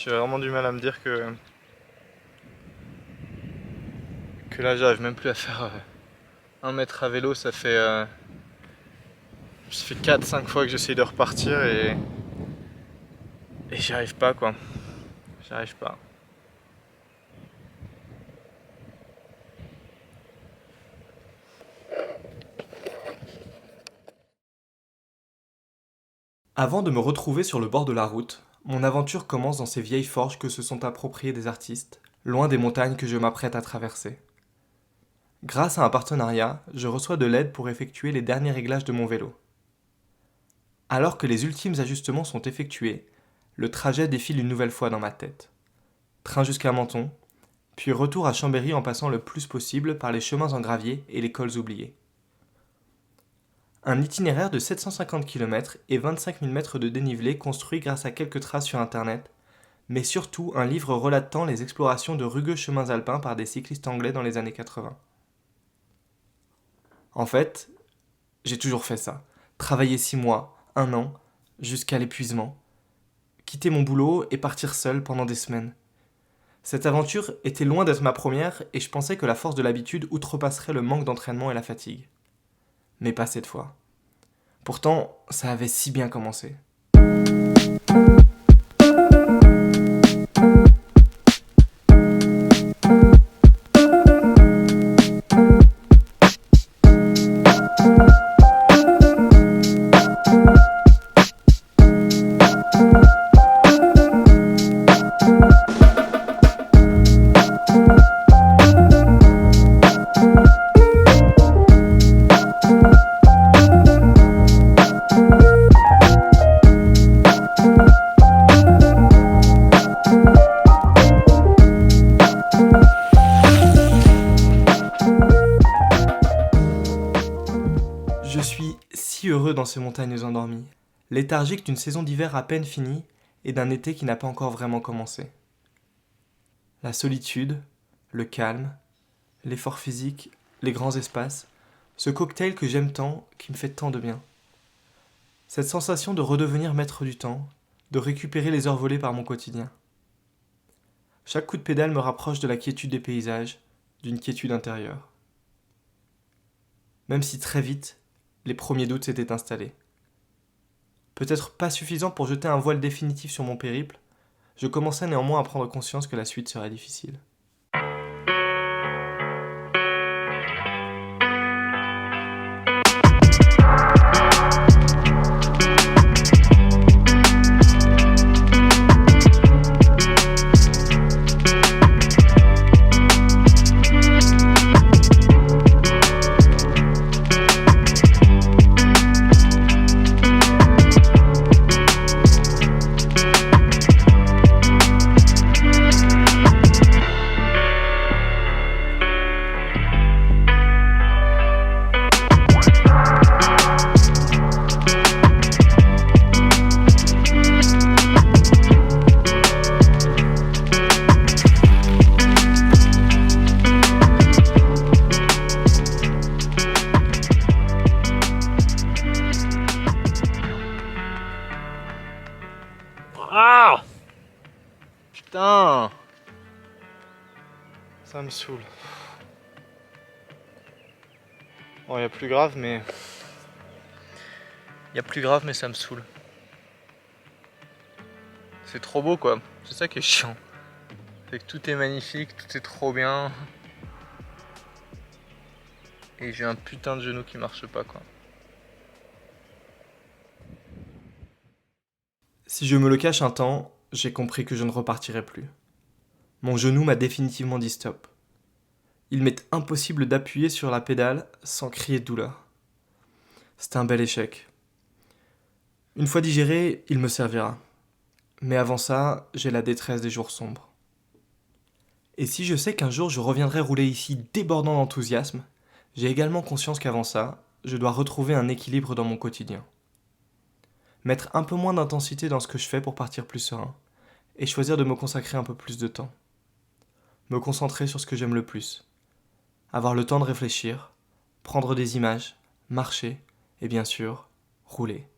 J'ai vraiment du mal à me dire que là j'arrive même plus à faire 1 mètre à vélo. Ça fait 4-5 fois que j'essaye de repartir et j'y arrive pas quoi. J'y arrive pas. Avant de me retrouver sur le bord de la route, mon aventure commence dans ces vieilles forges que se sont appropriées des artistes, loin des montagnes que je m'apprête à traverser. Grâce à un partenariat, je reçois de l'aide pour effectuer les derniers réglages de mon vélo. Alors que les ultimes ajustements sont effectués, le trajet défile une nouvelle fois dans ma tête. Train jusqu'à Menton, puis retour à Chambéry en passant le plus possible par les chemins en gravier et les cols oubliés. Un itinéraire de 750 km et 25 000 mètres de dénivelé construit grâce à quelques traces sur internet, mais surtout un livre relatant les explorations de rugueux chemins alpins par des cyclistes anglais dans les années 80. En fait, j'ai toujours fait ça. Travailler 6 mois, 1 an, jusqu'à l'épuisement. Quitter mon boulot et partir seul pendant des semaines. Cette aventure était loin d'être ma première et je pensais que la force de l'habitude outrepasserait le manque d'entraînement et la fatigue. Mais pas cette fois. Pourtant, ça avait si bien commencé. Je suis si heureux dans ces montagnes endormies, léthargique d'une saison d'hiver à peine finie et d'un été qui n'a pas encore vraiment commencé. La solitude, le calme, l'effort physique, les grands espaces, ce cocktail que j'aime tant, qui me fait tant de bien. Cette sensation de redevenir maître du temps, de récupérer les heures volées par mon quotidien. Chaque coup de pédale me rapproche de la quiétude des paysages, d'une quiétude intérieure. Même si très vite, les premiers doutes s'étaient installés. Peut-être pas suffisant pour jeter un voile définitif sur mon périple, je commençais néanmoins à prendre conscience que la suite serait difficile. Ah putain, ça me saoule. Bon, y a plus grave, mais ça me saoule. C'est trop beau quoi, c'est ça qui est chiant. C'est que tout est magnifique, tout est trop bien. Et j'ai un putain de genou qui marche pas quoi. Si je me le cache un temps, j'ai compris que je ne repartirai plus. Mon genou m'a définitivement dit stop. Il m'est impossible d'appuyer sur la pédale sans crier de douleur. C'était un bel échec. Une fois digéré, il me servira. Mais avant ça, j'ai la détresse des jours sombres. Et si je sais qu'un jour je reviendrai rouler ici débordant d'enthousiasme, j'ai également conscience qu'avant ça, je dois retrouver un équilibre dans mon quotidien. Mettre un peu moins d'intensité dans ce que je fais pour partir plus serein, et choisir de me consacrer un peu plus de temps. Me concentrer sur ce que j'aime le plus. Avoir le temps de réfléchir, prendre des images, marcher, et bien sûr, rouler.